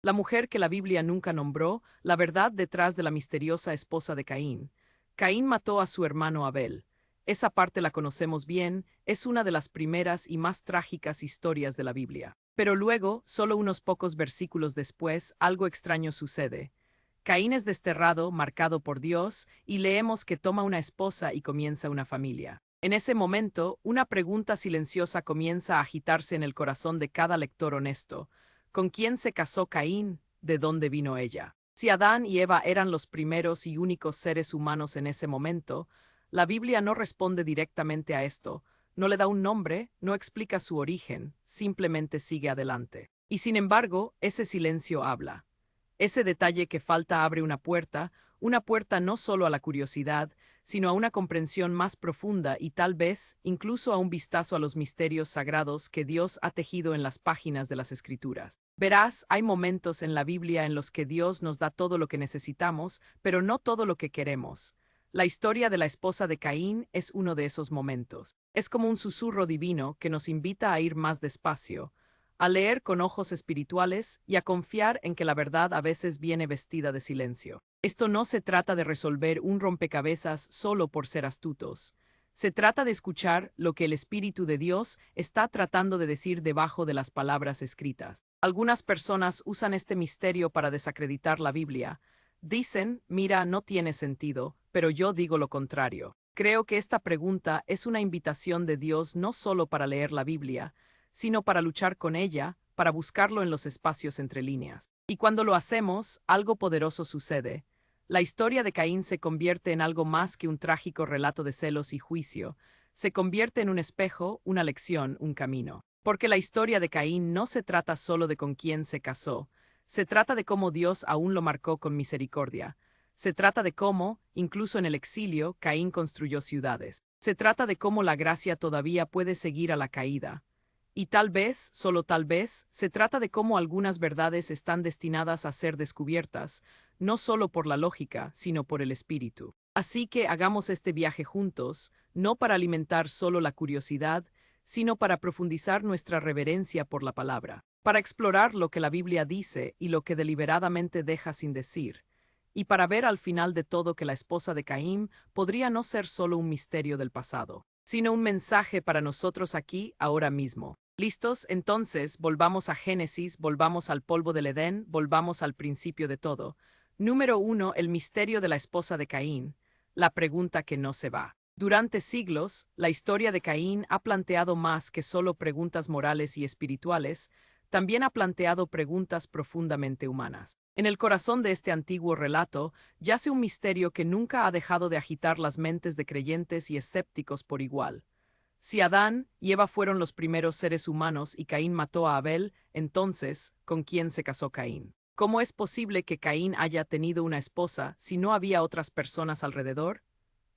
La mujer que la Biblia nunca nombró, la verdad detrás de la misteriosa esposa de Caín. Caín mató a su hermano Abel. Esa parte la conocemos bien, es una de las primeras y más trágicas historias de la Biblia. Pero luego, solo unos pocos versículos después, algo extraño sucede. Caín es desterrado, marcado por Dios, y leemos que toma una esposa y comienza una familia. En ese momento, una pregunta silenciosa comienza a agitarse en el corazón de cada lector honesto. ¿Con quién se casó Caín? ¿De dónde vino ella? Si Adán y Eva eran los primeros y únicos seres humanos en ese momento, la Biblia no responde directamente a esto, no le da un nombre, no explica su origen, simplemente sigue adelante. Y sin embargo, ese silencio habla. Ese detalle que falta abre una puerta no solo a la curiosidad, sino a una comprensión más profunda y tal vez incluso a un vistazo a los misterios sagrados que Dios ha tejido en las páginas de las Escrituras. Verás, hay momentos en la Biblia en los que Dios nos da todo lo que necesitamos, pero no todo lo que queremos. La historia de la esposa de Caín es uno de esos momentos. Es como un susurro divino que nos invita a ir más despacio, a leer con ojos espirituales y a confiar en que la verdad a veces viene vestida de silencio. Esto no se trata de resolver un rompecabezas solo por ser astutos. Se trata de escuchar lo que el Espíritu de Dios está tratando de decir debajo de las palabras escritas. Algunas personas usan este misterio para desacreditar la Biblia. Dicen, mira, no tiene sentido, pero yo digo lo contrario. Creo que esta pregunta es una invitación de Dios no solo para leer la Biblia, sino para luchar con ella, para buscarlo en los espacios entre líneas. Y cuando lo hacemos, algo poderoso sucede. La historia de Caín se convierte en algo más que un trágico relato de celos y juicio. Se convierte en un espejo, una lección, un camino. Porque la historia de Caín no se trata solo de con quién se casó, se trata de cómo Dios aún lo marcó con misericordia. Se trata de cómo, incluso en el exilio, Caín construyó ciudades. Se trata de cómo la gracia todavía puede seguir a la caída. Y tal vez, solo tal vez, se trata de cómo algunas verdades están destinadas a ser descubiertas, no solo por la lógica, sino por el espíritu. Así que hagamos este viaje juntos, no para alimentar solo la curiosidad, sino para profundizar nuestra reverencia por la palabra, para explorar lo que la Biblia dice y lo que deliberadamente deja sin decir, y para ver al final de todo que la esposa de Caín podría no ser solo un misterio del pasado, sino un mensaje para nosotros aquí, ahora mismo. ¿Listos? Entonces, volvamos a Génesis, volvamos al polvo del Edén, volvamos al principio de todo. Número 1. El misterio de la esposa de Caín. La pregunta que no se va. Durante siglos, la historia de Caín ha planteado más que solo preguntas morales y espirituales, también ha planteado preguntas profundamente humanas. En el corazón de este antiguo relato yace un misterio que nunca ha dejado de agitar las mentes de creyentes y escépticos por igual. Si Adán y Eva fueron los primeros seres humanos y Caín mató a Abel, entonces, ¿con quién se casó Caín? ¿Cómo es posible que Caín haya tenido una esposa si no había otras personas alrededor?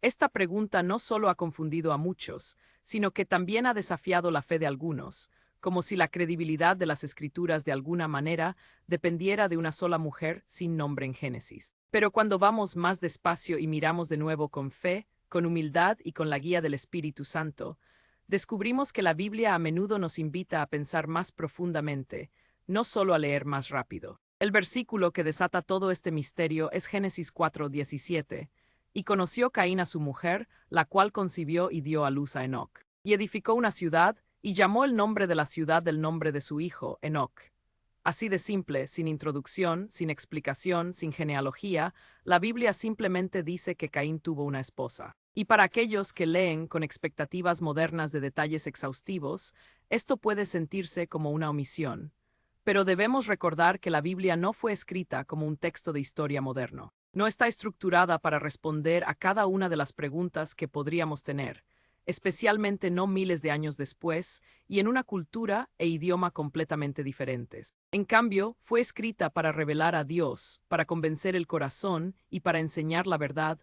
Esta pregunta no solo ha confundido a muchos, sino que también ha desafiado la fe de algunos, como si la credibilidad de las escrituras de alguna manera dependiera de una sola mujer sin nombre en Génesis. Pero cuando vamos más despacio y miramos de nuevo con fe, con humildad y con la guía del Espíritu Santo, descubrimos que la Biblia a menudo nos invita a pensar más profundamente, no solo a leer más rápido. El versículo que desata todo este misterio es Génesis 4:17. Y conoció Caín a su mujer, la cual concibió y dio a luz a Enoc. Y edificó una ciudad, y llamó el nombre de la ciudad del nombre de su hijo, Enoc. Así de simple, sin introducción, sin explicación, sin genealogía, la Biblia simplemente dice que Caín tuvo una esposa. Y para aquellos que leen con expectativas modernas de detalles exhaustivos, esto puede sentirse como una omisión. Pero debemos recordar que la Biblia no fue escrita como un texto de historia moderno. No está estructurada para responder a cada una de las preguntas que podríamos tener, especialmente no miles de años después y en una cultura e idioma completamente diferentes. En cambio, fue escrita para revelar a Dios, para convencer el corazón y para enseñar la verdad,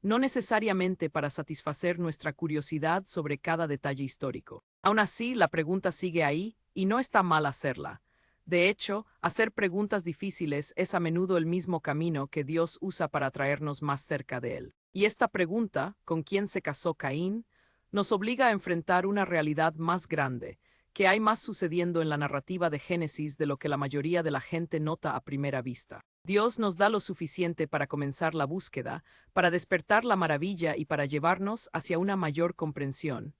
no necesariamente para satisfacer nuestra curiosidad sobre cada detalle histórico. Aún así, la pregunta sigue ahí y no está mal hacerla. De hecho, hacer preguntas difíciles es a menudo el mismo camino que Dios usa para traernos más cerca de Él. Y esta pregunta, ¿con quién se casó Caín?, nos obliga a enfrentar una realidad más grande, que hay más sucediendo en la narrativa de Génesis de lo que la mayoría de la gente nota a primera vista. Dios nos da lo suficiente para comenzar la búsqueda, para despertar la maravilla y para llevarnos hacia una mayor comprensión.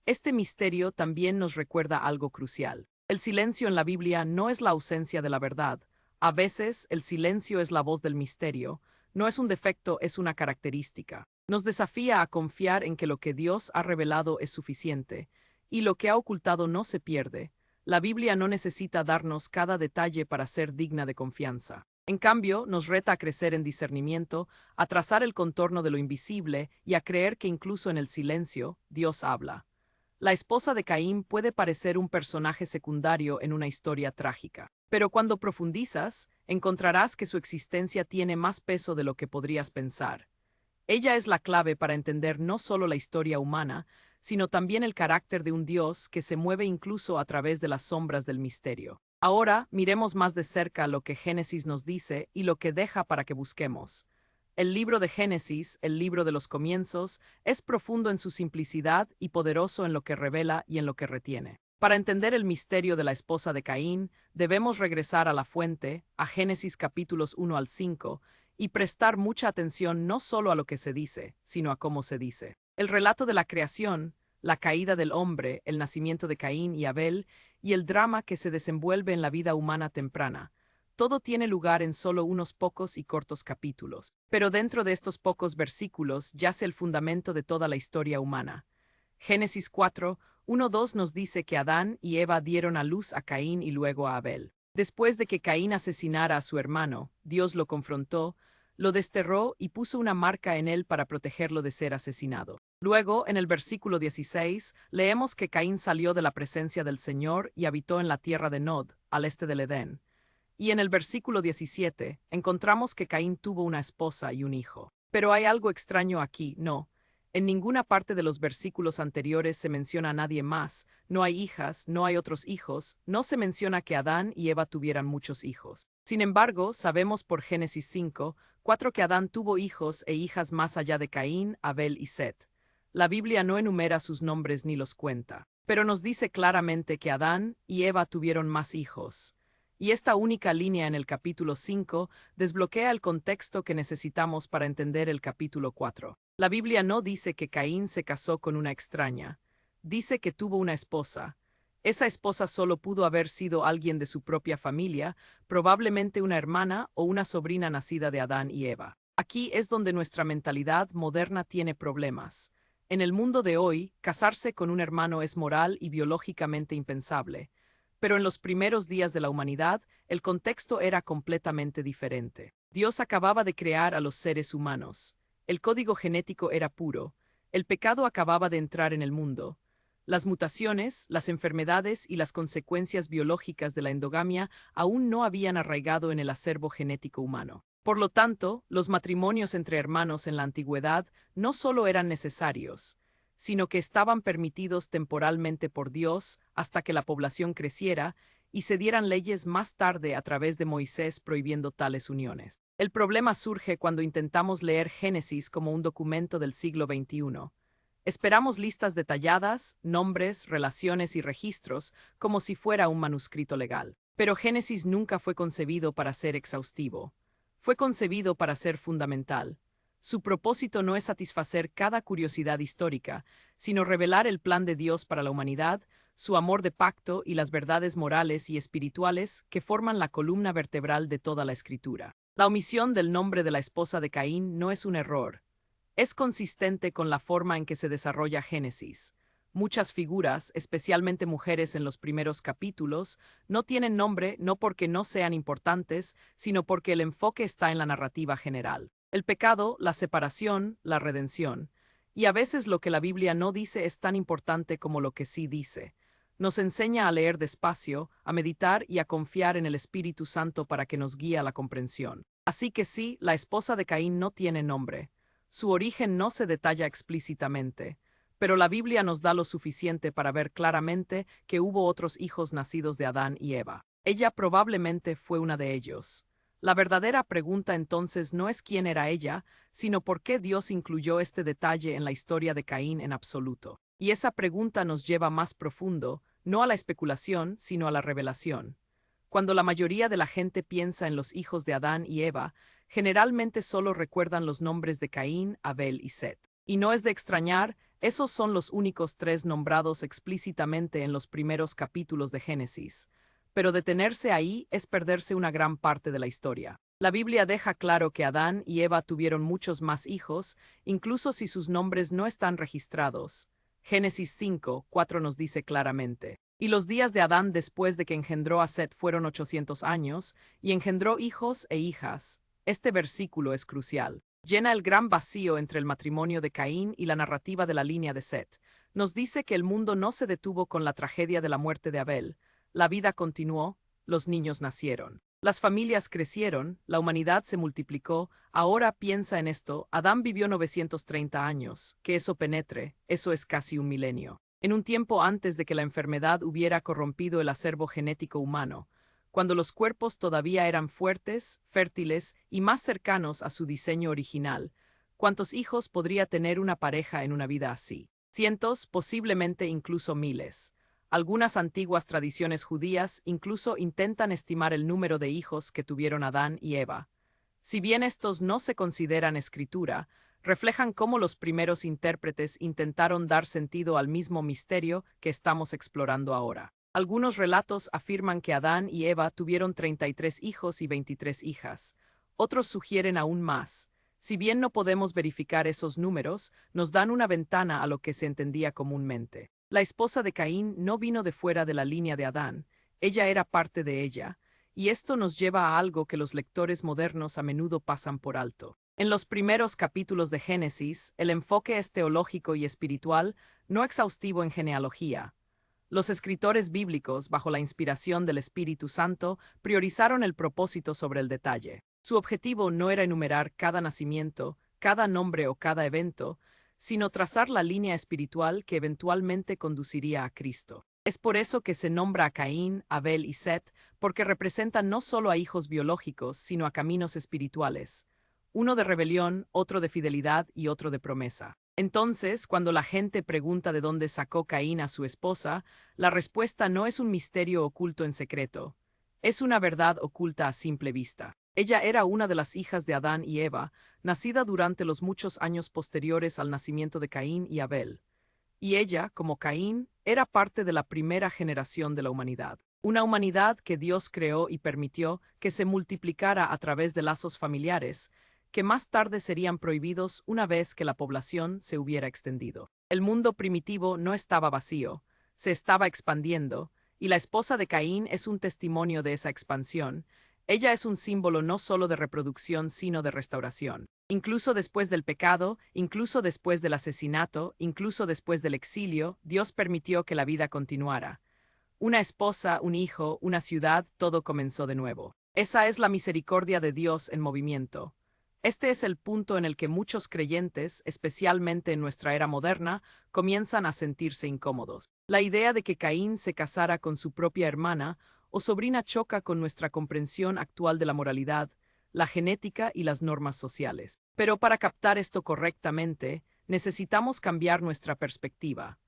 Este misterio también nos recuerda algo crucial. El silencio en la Biblia no es la ausencia de la verdad. A veces, el silencio es la voz del misterio. No es un defecto, es una característica. Nos desafía a confiar en que lo que Dios ha revelado es suficiente, y lo que ha ocultado no se pierde. La Biblia no necesita darnos cada detalle para ser digna de confianza. En cambio, nos reta a crecer en discernimiento, a trazar el contorno de lo invisible y a creer que incluso en el silencio, Dios habla. La esposa de Caín puede parecer un personaje secundario en una historia trágica, pero cuando profundizas, encontrarás que su existencia tiene más peso de lo que podrías pensar. Ella es la clave para entender no solo la historia humana, sino también el carácter de un Dios que se mueve incluso a través de las sombras del misterio. Ahora, miremos más de cerca lo que Génesis nos dice y lo que deja para que busquemos. El libro de Génesis, el libro de los comienzos, es profundo en su simplicidad y poderoso en lo que revela y en lo que retiene. Para entender el misterio de la esposa de Caín, debemos regresar a la fuente, a Génesis capítulos 1 al 5, y prestar mucha atención no solo a lo que se dice, sino a cómo se dice. El relato de la creación, la caída del hombre, el nacimiento de Caín y Abel, y el drama que se desenvuelve en la vida humana temprana. Todo tiene lugar en solo unos pocos y cortos capítulos. Pero dentro de estos pocos versículos yace el fundamento de toda la historia humana. Génesis 4, 1-2 nos dice que Adán y Eva dieron a luz a Caín y luego a Abel. Después de que Caín asesinara a su hermano, Dios lo confrontó, lo desterró y puso una marca en él para protegerlo de ser asesinado. Luego, en el versículo 16, leemos que Caín salió de la presencia del Señor y habitó en la tierra de Nod, al este del Edén. Y en el versículo 17, encontramos que Caín tuvo una esposa y un hijo. Pero hay algo extraño aquí, no. En ninguna parte de los versículos anteriores se menciona a nadie más, no hay hijas, no hay otros hijos, no se menciona que Adán y Eva tuvieran muchos hijos. Sin embargo, sabemos por Génesis 5, 4 que Adán tuvo hijos e hijas más allá de Caín, Abel y Set. La Biblia no enumera sus nombres ni los cuenta, pero nos dice claramente que Adán y Eva tuvieron más hijos. Y esta única línea en el capítulo 5 desbloquea el contexto que necesitamos para entender el capítulo 4. La Biblia no dice que Caín se casó con una extraña. Dice que tuvo una esposa. Esa esposa solo pudo haber sido alguien de su propia familia, probablemente una hermana o una sobrina nacida de Adán y Eva. Aquí es donde nuestra mentalidad moderna tiene problemas. En el mundo de hoy, casarse con un hermano es moral y biológicamente impensable. Pero en los primeros días de la humanidad, el contexto era completamente diferente. Dios acababa de crear a los seres humanos. El código genético era puro. El pecado acababa de entrar en el mundo. Las mutaciones, las enfermedades y las consecuencias biológicas de la endogamia aún no habían arraigado en el acervo genético humano. Por lo tanto, los matrimonios entre hermanos en la antigüedad no solo eran necesarios, sino que estaban permitidos temporalmente por Dios hasta que la población creciera y se dieran leyes más tarde a través de Moisés prohibiendo tales uniones. El problema surge cuando intentamos leer Génesis como un documento del siglo XXI. Esperamos listas detalladas, nombres, relaciones y registros como si fuera un manuscrito legal. Pero Génesis nunca fue concebido para ser exhaustivo. Fue concebido para ser fundamental. Su propósito no es satisfacer cada curiosidad histórica, sino revelar el plan de Dios para la humanidad, su amor de pacto y las verdades morales y espirituales que forman la columna vertebral de toda la Escritura. La omisión del nombre de la esposa de Caín no es un error. Es consistente con la forma en que se desarrolla Génesis. Muchas figuras, especialmente mujeres en los primeros capítulos, no tienen nombre no porque no sean importantes, sino porque el enfoque está en la narrativa general. El pecado, la separación, la redención. Y a veces lo que la Biblia no dice es tan importante como lo que sí dice. Nos enseña a leer despacio, a meditar y a confiar en el Espíritu Santo para que nos guíe a la comprensión. Así que sí, la esposa de Caín no tiene nombre. Su origen no se detalla explícitamente, pero la Biblia nos da lo suficiente para ver claramente que hubo otros hijos nacidos de Adán y Eva. Ella probablemente fue una de ellos. La verdadera pregunta entonces no es quién era ella, sino por qué Dios incluyó este detalle en la historia de Caín en absoluto. Y esa pregunta nos lleva más profundo, no a la especulación, sino a la revelación. Cuando la mayoría de la gente piensa en los hijos de Adán y Eva, generalmente solo recuerdan los nombres de Caín, Abel y Set. Y no es de extrañar, esos son los únicos tres nombrados explícitamente en los primeros capítulos de Génesis. Pero detenerse ahí es perderse una gran parte de la historia. La Biblia deja claro que Adán y Eva tuvieron muchos más hijos, incluso si sus nombres no están registrados. Génesis 5:4 nos dice claramente: y los días de Adán después de que engendró a Set fueron 800 años, y engendró hijos e hijas. Este versículo es crucial. Llena el gran vacío entre el matrimonio de Caín y la narrativa de la línea de Set. Nos dice que el mundo no se detuvo con la tragedia de la muerte de Abel. La vida continuó, los niños nacieron. Las familias crecieron, la humanidad se multiplicó. Ahora piensa en esto: Adán vivió 930 años, que eso penetre, eso es casi un milenio. En un tiempo antes de que la enfermedad hubiera corrompido el acervo genético humano, cuando los cuerpos todavía eran fuertes, fértiles y más cercanos a su diseño original. ¿Cuántos hijos podría tener una pareja en una vida así? Cientos, posiblemente incluso miles. Algunas antiguas tradiciones judías incluso intentan estimar el número de hijos que tuvieron Adán y Eva. Si bien estos no se consideran escritura, reflejan cómo los primeros intérpretes intentaron dar sentido al mismo misterio que estamos explorando ahora. Algunos relatos afirman que Adán y Eva tuvieron 33 hijos y 23 hijas. Otros sugieren aún más. Si bien no podemos verificar esos números, nos dan una ventana a lo que se entendía comúnmente. La esposa de Caín no vino de fuera de la línea de Adán, ella era parte de ella, y esto nos lleva a algo que los lectores modernos a menudo pasan por alto. En los primeros capítulos de Génesis, el enfoque es teológico y espiritual, no exhaustivo en genealogía. Los escritores bíblicos, bajo la inspiración del Espíritu Santo, priorizaron el propósito sobre el detalle. Su objetivo no era enumerar cada nacimiento, cada nombre o cada evento, sino trazar la línea espiritual que eventualmente conduciría a Cristo. Es por eso que se nombra a Caín, Abel y Set, porque representan no solo a hijos biológicos, sino a caminos espirituales. Uno de rebelión, otro de fidelidad y otro de promesa. Entonces, cuando la gente pregunta de dónde sacó Caín a su esposa, la respuesta no es un misterio oculto en secreto. Es una verdad oculta a simple vista. Ella era una de las hijas de Adán y Eva, nacida durante los muchos años posteriores al nacimiento de Caín y Abel. Y ella, como Caín, era parte de la primera generación de la humanidad. Una humanidad que Dios creó y permitió que se multiplicara a través de lazos familiares, que más tarde serían prohibidos una vez que la población se hubiera extendido. El mundo primitivo no estaba vacío, se estaba expandiendo, y la esposa de Caín es un testimonio de esa expansión. Ella es un símbolo no solo de reproducción, sino de restauración. Incluso después del pecado, incluso después del asesinato, incluso después del exilio, Dios permitió que la vida continuara. Una esposa, un hijo, una ciudad, todo comenzó de nuevo. Esa es la misericordia de Dios en movimiento. Este es el punto en el que muchos creyentes, especialmente en nuestra era moderna, comienzan a sentirse incómodos. La idea de que Caín se casara con su propia hermana o sobrina choca con nuestra comprensión actual de la moralidad, la genética y las normas sociales. Pero para captar esto correctamente, necesitamos cambiar nuestra perspectiva.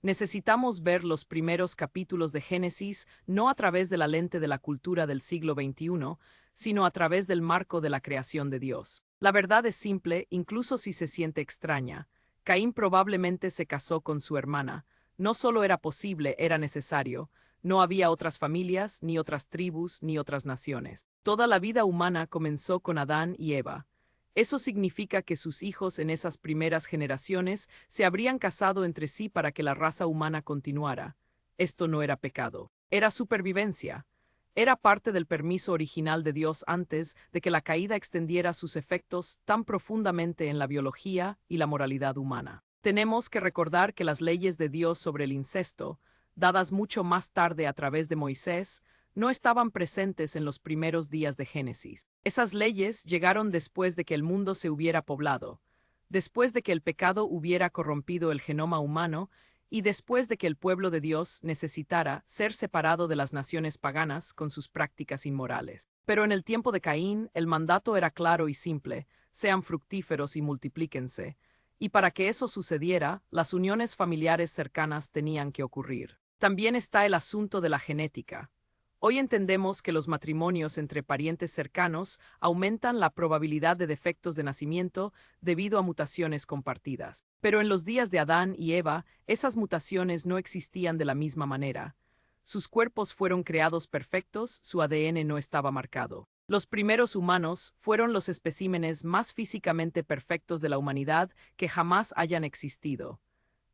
Necesitamos ver los primeros capítulos de Génesis no a través de la lente de la cultura del siglo XXI, sino a través del marco de la creación de Dios. La verdad es simple, incluso si se siente extraña. Caín probablemente se casó con su hermana. No solo era posible, era necesario. No había otras familias, ni otras tribus, ni otras naciones. Toda la vida humana comenzó con Adán y Eva. Eso significa que sus hijos en esas primeras generaciones se habrían casado entre sí para que la raza humana continuara. Esto no era pecado, era supervivencia. Era parte del permiso original de Dios antes de que la caída extendiera sus efectos tan profundamente en la biología y la moralidad humana. Tenemos que recordar que las leyes de Dios sobre el incesto, dadas mucho más tarde a través de Moisés, no estaban presentes en los primeros días de Génesis. Esas leyes llegaron después de que el mundo se hubiera poblado, después de que el pecado hubiera corrompido el genoma humano y después de que el pueblo de Dios necesitara ser separado de las naciones paganas con sus prácticas inmorales. Pero en el tiempo de Caín, el mandato era claro y simple: sean fructíferos y multiplíquense. Y para que eso sucediera, las uniones familiares cercanas tenían que ocurrir. También está el asunto de la genética. Hoy entendemos que los matrimonios entre parientes cercanos aumentan la probabilidad de defectos de nacimiento debido a mutaciones compartidas. Pero en los días de Adán y Eva, esas mutaciones no existían de la misma manera. Sus cuerpos fueron creados perfectos, su ADN no estaba marcado. Los primeros humanos fueron los especímenes más físicamente perfectos de la humanidad que jamás hayan existido.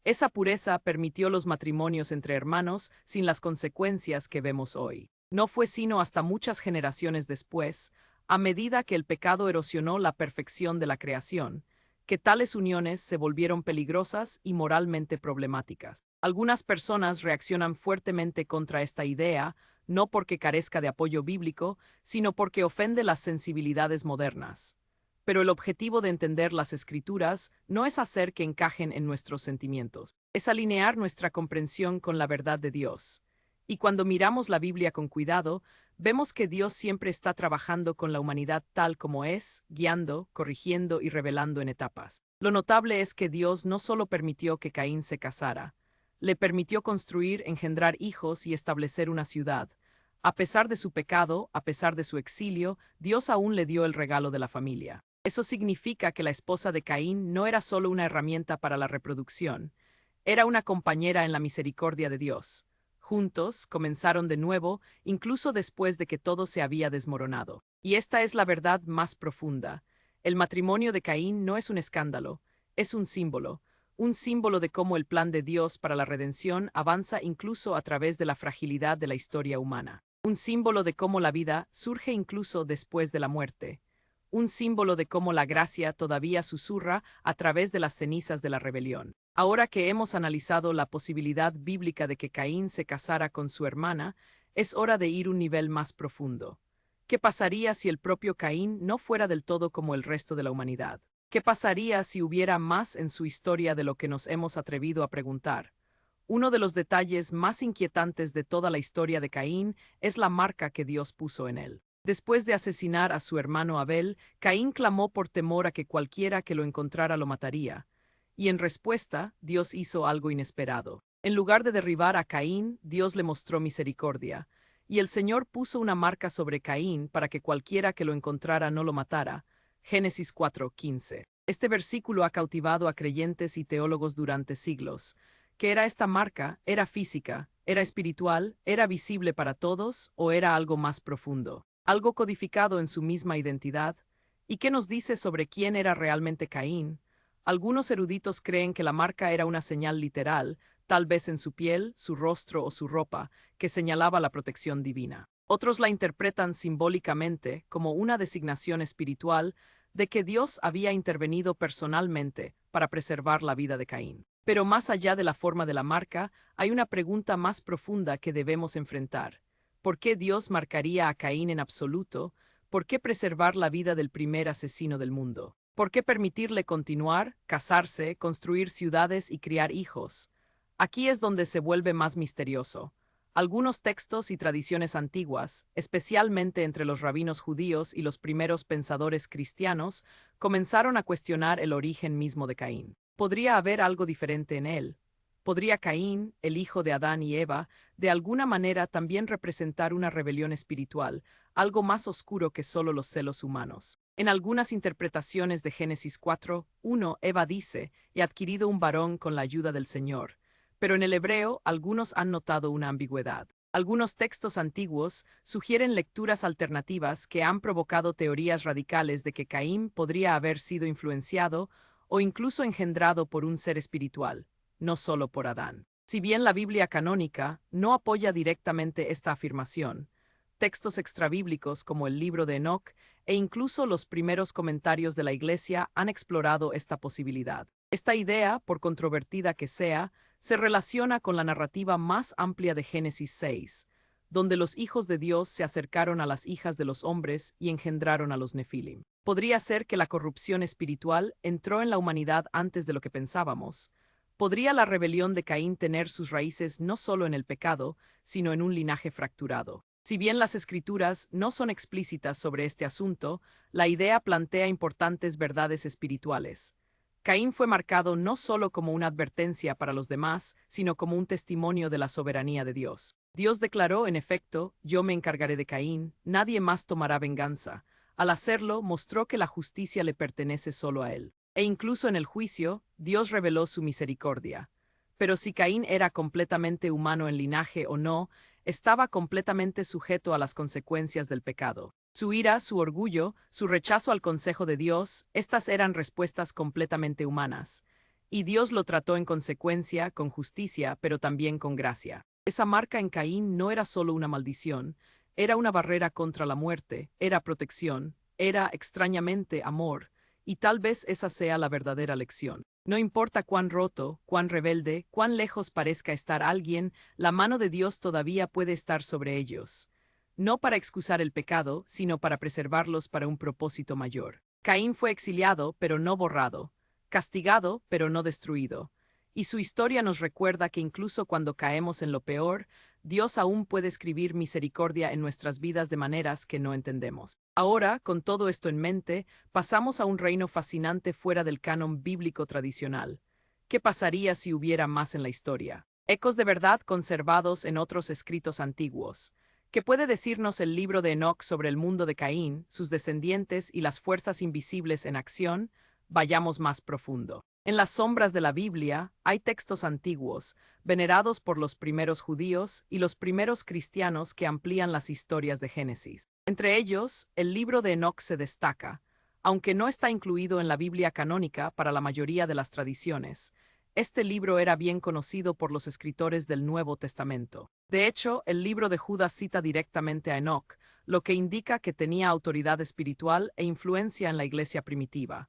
Esa pureza permitió los matrimonios entre hermanos sin las consecuencias que vemos hoy. No fue sino hasta muchas generaciones después, a medida que el pecado erosionó la perfección de la creación, que tales uniones se volvieron peligrosas y moralmente problemáticas. Algunas personas reaccionan fuertemente contra esta idea, no porque carezca de apoyo bíblico, sino porque ofende las sensibilidades modernas. Pero el objetivo de entender las Escrituras no es hacer que encajen en nuestros sentimientos, es alinear nuestra comprensión con la verdad de Dios. Y cuando miramos la Biblia con cuidado, vemos que Dios siempre está trabajando con la humanidad tal como es, guiando, corrigiendo y revelando en etapas. Lo notable es que Dios no solo permitió que Caín se casara, le permitió construir, engendrar hijos y establecer una ciudad. A pesar de su pecado, a pesar de su exilio, Dios aún le dio el regalo de la familia. Eso significa que la esposa de Caín no era solo una herramienta para la reproducción, era una compañera en la misericordia de Dios. Juntos, comenzaron de nuevo, incluso después de que todo se había desmoronado. Y esta es la verdad más profunda. El matrimonio de Caín no es un escándalo, es un símbolo de cómo el plan de Dios para la redención avanza incluso a través de la fragilidad de la historia humana. Un símbolo de cómo la vida surge incluso después de la muerte. Un símbolo de cómo la gracia todavía susurra a través de las cenizas de la rebelión. Ahora que hemos analizado la posibilidad bíblica de que Caín se casara con su hermana, es hora de ir un nivel más profundo. ¿Qué pasaría si el propio Caín no fuera del todo como el resto de la humanidad? ¿Qué pasaría si hubiera más en su historia de lo que nos hemos atrevido a preguntar? Uno de los detalles más inquietantes de toda la historia de Caín es la marca que Dios puso en él. Después de asesinar a su hermano Abel, Caín clamó por temor a que cualquiera que lo encontrara lo mataría. Y en respuesta, Dios hizo algo inesperado. En lugar de derribar a Caín, Dios le mostró misericordia. Y el Señor puso una marca sobre Caín para que cualquiera que lo encontrara no lo matara. Génesis 4:15. Este versículo ha cautivado a creyentes y teólogos durante siglos. ¿Qué era esta marca? ¿Era física? ¿Era espiritual? ¿Era visible para todos? ¿O era algo más profundo? Algo codificado en su misma identidad. ¿Y qué nos dice sobre quién era realmente Caín? Algunos eruditos creen que la marca era una señal literal, tal vez en su piel, su rostro o su ropa, que señalaba la protección divina. Otros la interpretan simbólicamente como una designación espiritual de que Dios había intervenido personalmente para preservar la vida de Caín. Pero más allá de la forma de la marca, hay una pregunta más profunda que debemos enfrentar. ¿Por qué Dios marcaría a Caín en absoluto? ¿Por qué preservar la vida del primer asesino del mundo? ¿Por qué permitirle continuar, casarse, construir ciudades y criar hijos? Aquí es donde se vuelve más misterioso. Algunos textos y tradiciones antiguas, especialmente entre los rabinos judíos y los primeros pensadores cristianos, comenzaron a cuestionar el origen mismo de Caín. ¿Podría haber algo diferente en él? ¿Podría Caín, el hijo de Adán y Eva, de alguna manera también representar una rebelión espiritual, algo más oscuro que solo los celos humanos? En algunas interpretaciones de Génesis 4:1, Eva dice, «He adquirido un varón con la ayuda del Señor». Pero en el hebreo, algunos han notado una ambigüedad. Algunos textos antiguos sugieren lecturas alternativas que han provocado teorías radicales de que Caín podría haber sido influenciado o incluso engendrado por un ser espiritual, no solo por Adán. Si bien la Biblia canónica no apoya directamente esta afirmación, textos extrabíblicos como el libro de Enoc e incluso los primeros comentarios de la Iglesia han explorado esta posibilidad. Esta idea, por controvertida que sea, se relaciona con la narrativa más amplia de Génesis 6, donde los hijos de Dios se acercaron a las hijas de los hombres y engendraron a los Nefilim. Podría ser que la corrupción espiritual entró en la humanidad antes de lo que pensábamos. ¿Podría la rebelión de Caín tener sus raíces no solo en el pecado, sino en un linaje fracturado? Si bien las Escrituras no son explícitas sobre este asunto, la idea plantea importantes verdades espirituales. Caín fue marcado no solo como una advertencia para los demás, sino como un testimonio de la soberanía de Dios. Dios declaró, en efecto, yo me encargaré de Caín, nadie más tomará venganza. Al hacerlo, mostró que la justicia le pertenece solo a él. E incluso en el juicio, Dios reveló su misericordia. Pero si Caín era completamente humano en linaje o no, estaba completamente sujeto a las consecuencias del pecado. Su ira, su orgullo, su rechazo al consejo de Dios, estas eran respuestas completamente humanas. Y Dios lo trató en consecuencia, con justicia, pero también con gracia. Esa marca en Caín no era solo una maldición, era una barrera contra la muerte, era protección, era extrañamente amor, y tal vez esa sea la verdadera lección. No importa cuán roto, cuán rebelde, cuán lejos parezca estar alguien, la mano de Dios todavía puede estar sobre ellos. No para excusar el pecado, sino para preservarlos para un propósito mayor. Caín fue exiliado, pero no borrado, castigado, pero no destruido. Y su historia nos recuerda que incluso cuando caemos en lo peor, Dios aún puede escribir misericordia en nuestras vidas de maneras que no entendemos. Ahora, con todo esto en mente, pasamos a un reino fascinante fuera del canon bíblico tradicional. ¿Qué pasaría si hubiera más en la historia? Ecos de verdad conservados en otros escritos antiguos. ¿Qué puede decirnos el libro de Enoc sobre el mundo de Caín, sus descendientes y las fuerzas invisibles en acción? Vayamos más profundo. En las sombras de la Biblia hay textos antiguos, venerados por los primeros judíos y los primeros cristianos que amplían las historias de Génesis. Entre ellos, el libro de Enoc se destaca, aunque no está incluido en la Biblia canónica para la mayoría de las tradiciones. Este libro era bien conocido por los escritores del Nuevo Testamento. De hecho, el libro de Judas cita directamente a Enoc, lo que indica que tenía autoridad espiritual e influencia en la iglesia primitiva.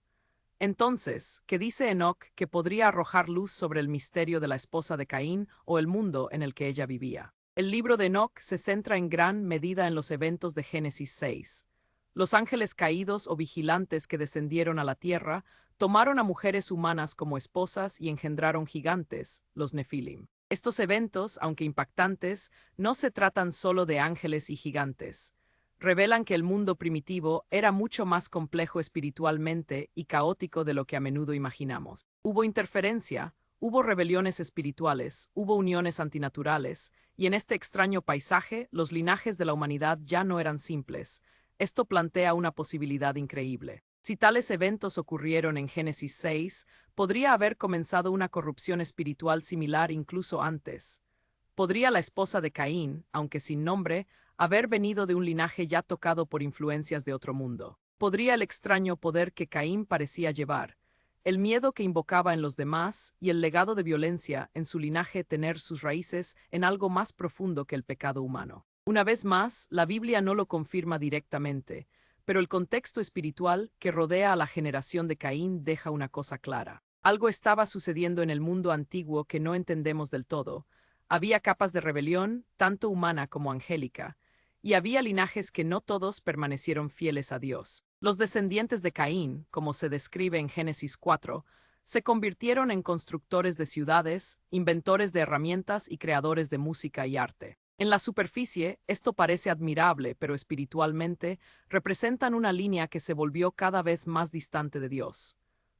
Entonces, ¿qué dice Enoc que podría arrojar luz sobre el misterio de la esposa de Caín o el mundo en el que ella vivía? El libro de Enoc se centra en gran medida en los eventos de Génesis 6. Los ángeles caídos o vigilantes que descendieron a la tierra tomaron a mujeres humanas como esposas y engendraron gigantes, los Nefilim. Estos eventos, aunque impactantes, no se tratan solo de ángeles y gigantes. Revelan que el mundo primitivo era mucho más complejo espiritualmente y caótico de lo que a menudo imaginamos. Hubo interferencia, hubo rebeliones espirituales, hubo uniones antinaturales, y en este extraño paisaje los linajes de la humanidad ya no eran simples. Esto plantea una posibilidad increíble. Si tales eventos ocurrieron en Génesis 6, podría haber comenzado una corrupción espiritual similar incluso antes. Podría la esposa de Caín, aunque sin nombre, haber venido de un linaje ya tocado por influencias de otro mundo. Podría el extraño poder que Caín parecía llevar, el miedo que invocaba en los demás y el legado de violencia en su linaje tener sus raíces en algo más profundo que el pecado humano. Una vez más, la Biblia no lo confirma directamente, pero el contexto espiritual que rodea a la generación de Caín deja una cosa clara. Algo estaba sucediendo en el mundo antiguo que no entendemos del todo. Había capas de rebelión, tanto humana como angélica, y había linajes que no todos permanecieron fieles a Dios. Los descendientes de Caín, como se describe en Génesis 4, se convirtieron en constructores de ciudades, inventores de herramientas y creadores de música y arte. En la superficie, esto parece admirable, pero espiritualmente, representan una línea que se volvió cada vez más distante de Dios.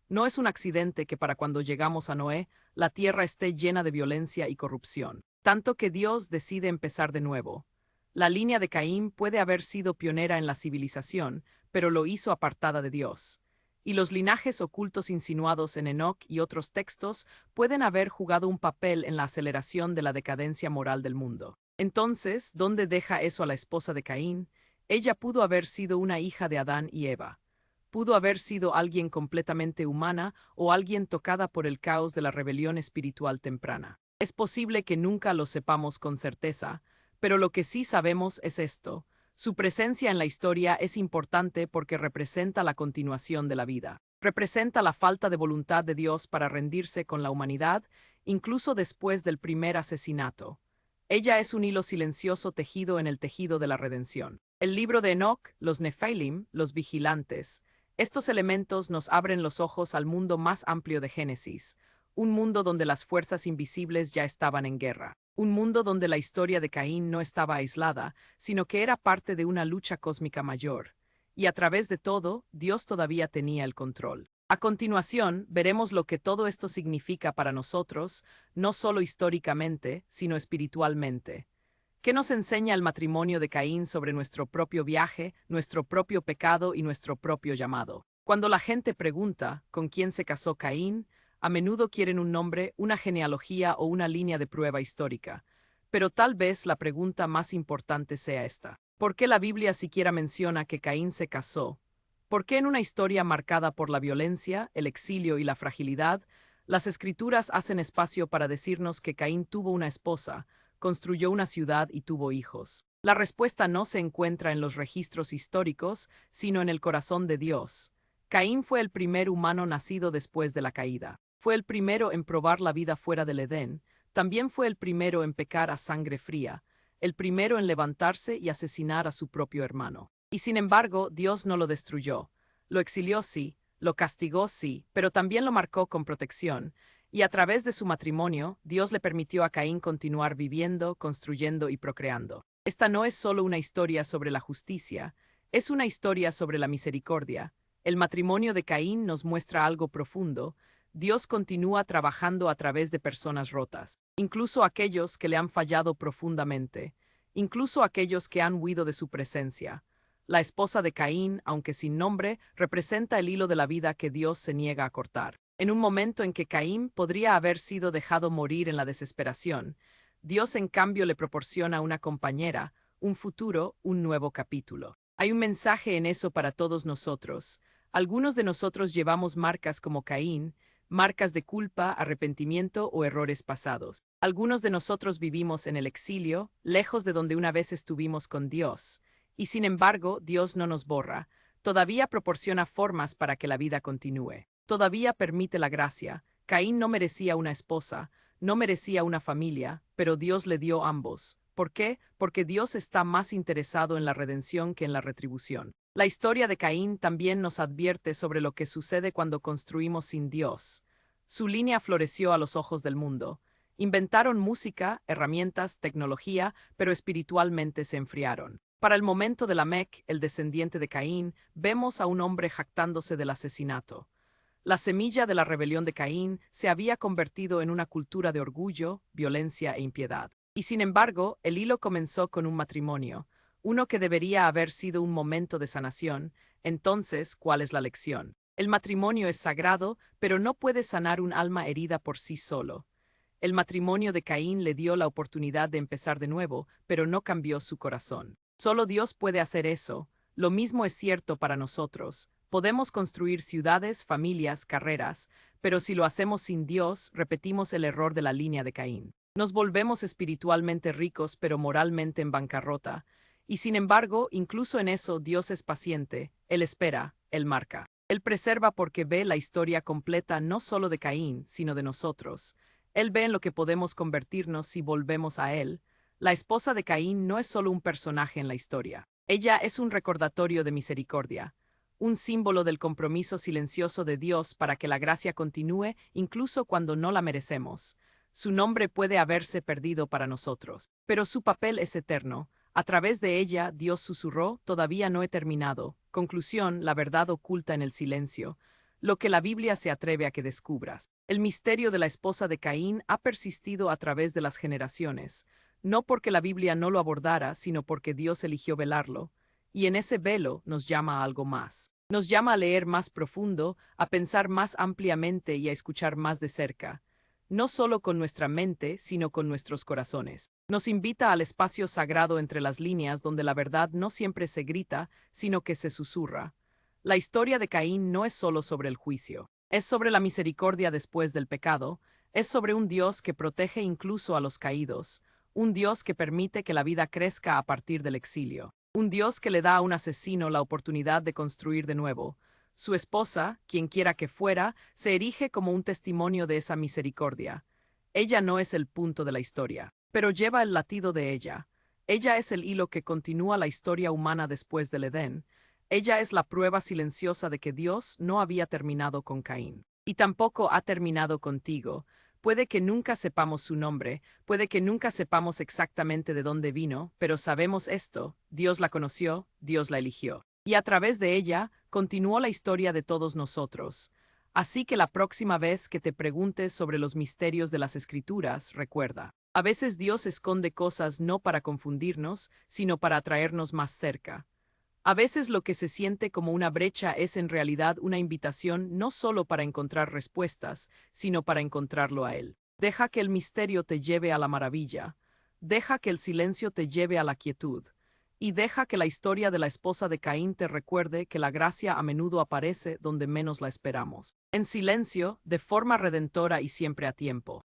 No es un accidente que para cuando llegamos a Noé, la tierra esté llena de violencia y corrupción. Tanto que Dios decide empezar de nuevo. La línea de Caín puede haber sido pionera en la civilización, pero lo hizo apartada de Dios. Y los linajes ocultos insinuados en Enoc y otros textos pueden haber jugado un papel en la aceleración de la decadencia moral del mundo. Entonces, ¿dónde deja eso a la esposa de Caín? Ella pudo haber sido una hija de Adán y Eva. Pudo haber sido alguien completamente humana o alguien tocada por el caos de la rebelión espiritual temprana. Es posible que nunca lo sepamos con certeza, pero lo que sí sabemos es esto. Su presencia en la historia es importante porque representa la continuación de la vida. Representa la falta de voluntad de Dios para rendirse con la humanidad, incluso después del primer asesinato. Ella es un hilo silencioso tejido en el tejido de la redención. El libro de Enoc, los Nefilim, los vigilantes. Estos elementos nos abren los ojos al mundo más amplio de Génesis, un mundo donde las fuerzas invisibles ya estaban en guerra, un mundo donde la historia de Caín no estaba aislada, sino que era parte de una lucha cósmica mayor, y a través de todo, Dios todavía tenía el control. A continuación, veremos lo que todo esto significa para nosotros, no solo históricamente, sino espiritualmente. ¿Qué nos enseña el matrimonio de Caín sobre nuestro propio viaje, nuestro propio pecado y nuestro propio llamado? Cuando la gente pregunta ¿con quién se casó Caín?, a menudo quieren un nombre, una genealogía o una línea de prueba histórica. Pero tal vez la pregunta más importante sea esta. ¿Por qué la Biblia siquiera menciona que Caín se casó? ¿Por qué en una historia marcada por la violencia, el exilio y la fragilidad, las Escrituras hacen espacio para decirnos que Caín tuvo una esposa, construyó una ciudad y tuvo hijos? La respuesta no se encuentra en los registros históricos, sino en el corazón de Dios. Caín fue el primer humano nacido después de la caída. Fue el primero en probar la vida fuera del Edén. También fue el primero en pecar a sangre fría, el primero en levantarse y asesinar a su propio hermano. Y sin embargo, Dios no lo destruyó. Lo exilió sí, lo castigó sí, pero también lo marcó con protección. Y a través de su matrimonio, Dios le permitió a Caín continuar viviendo, construyendo y procreando. Esta no es solo una historia sobre la justicia, es una historia sobre la misericordia. El matrimonio de Caín nos muestra algo profundo. Dios continúa trabajando a través de personas rotas, incluso aquellos que le han fallado profundamente, incluso aquellos que han huido de su presencia. La esposa de Caín, aunque sin nombre, representa el hilo de la vida que Dios se niega a cortar. En un momento en que Caín podría haber sido dejado morir en la desesperación, Dios en cambio le proporciona una compañera, un futuro, un nuevo capítulo. Hay un mensaje en eso para todos nosotros. Algunos de nosotros llevamos marcas como Caín, marcas de culpa, arrepentimiento o errores pasados. Algunos de nosotros vivimos en el exilio, lejos de donde una vez estuvimos con Dios. Y sin embargo, Dios no nos borra. Todavía proporciona formas para que la vida continúe. Todavía permite la gracia. Caín no merecía una esposa, no merecía una familia, pero Dios le dio ambos. ¿Por qué? Porque Dios está más interesado en la redención que en la retribución. La historia de Caín también nos advierte sobre lo que sucede cuando construimos sin Dios. Su línea floreció a los ojos del mundo. Inventaron música, herramientas, tecnología, pero espiritualmente se enfriaron. Para el momento de Lamec, el descendiente de Caín, vemos a un hombre jactándose del asesinato. La semilla de la rebelión de Caín se había convertido en una cultura de orgullo, violencia e impiedad. Y sin embargo, el hilo comenzó con un matrimonio, uno que debería haber sido un momento de sanación. Entonces, ¿cuál es la lección? El matrimonio es sagrado, pero no puede sanar un alma herida por sí solo. El matrimonio de Caín le dio la oportunidad de empezar de nuevo, pero no cambió su corazón. Solo Dios puede hacer eso. Lo mismo es cierto para nosotros. Podemos construir ciudades, familias, carreras, pero si lo hacemos sin Dios, repetimos el error de la línea de Caín. Nos volvemos espiritualmente ricos, pero moralmente en bancarrota. Y sin embargo, incluso en eso Dios es paciente. Él espera, Él marca. Él preserva porque ve la historia completa no solo de Caín, sino de nosotros. Él ve en lo que podemos convertirnos si volvemos a Él. La esposa de Caín no es solo un personaje en la historia. Ella es un recordatorio de misericordia, un símbolo del compromiso silencioso de Dios para que la gracia continúe incluso cuando no la merecemos. Su nombre puede haberse perdido para nosotros, pero su papel es eterno. A través de ella, Dios susurró, todavía no he terminado. Conclusión, la verdad oculta en el silencio. Lo que la Biblia se atreve a que descubras. El misterio de la esposa de Caín ha persistido a través de las generaciones, no porque la Biblia no lo abordara, sino porque Dios eligió velarlo. Y en ese velo nos llama a algo más. Nos llama a leer más profundo, a pensar más ampliamente y a escuchar más de cerca. No solo con nuestra mente, sino con nuestros corazones. Nos invita al espacio sagrado entre las líneas donde la verdad no siempre se grita, sino que se susurra. La historia de Caín no es solo sobre el juicio. Es sobre la misericordia después del pecado, es sobre un Dios que protege incluso a los caídos, un Dios que permite que la vida crezca a partir del exilio, un Dios que le da a un asesino la oportunidad de construir de nuevo. Su esposa, quien quiera que fuera, se erige como un testimonio de esa misericordia. Ella no es el punto de la historia, pero lleva el latido de ella. Ella es el hilo que continúa la historia humana después del Edén. Ella es la prueba silenciosa de que Dios no había terminado con Caín. Y tampoco ha terminado contigo. Puede que nunca sepamos su nombre, puede que nunca sepamos exactamente de dónde vino, pero sabemos esto: Dios la conoció, Dios la eligió. Y a través de ella, continuó la historia de todos nosotros. Así que la próxima vez que te preguntes sobre los misterios de las Escrituras, recuerda, a veces Dios esconde cosas no para confundirnos, sino para atraernos más cerca. A veces lo que se siente como una brecha es en realidad una invitación no solo para encontrar respuestas, sino para encontrarlo a Él. Deja que el misterio te lleve a la maravilla. Deja que el silencio te lleve a la quietud. Y deja que la historia de la esposa de Caín te recuerde que la gracia a menudo aparece donde menos la esperamos. En silencio, de forma redentora y siempre a tiempo.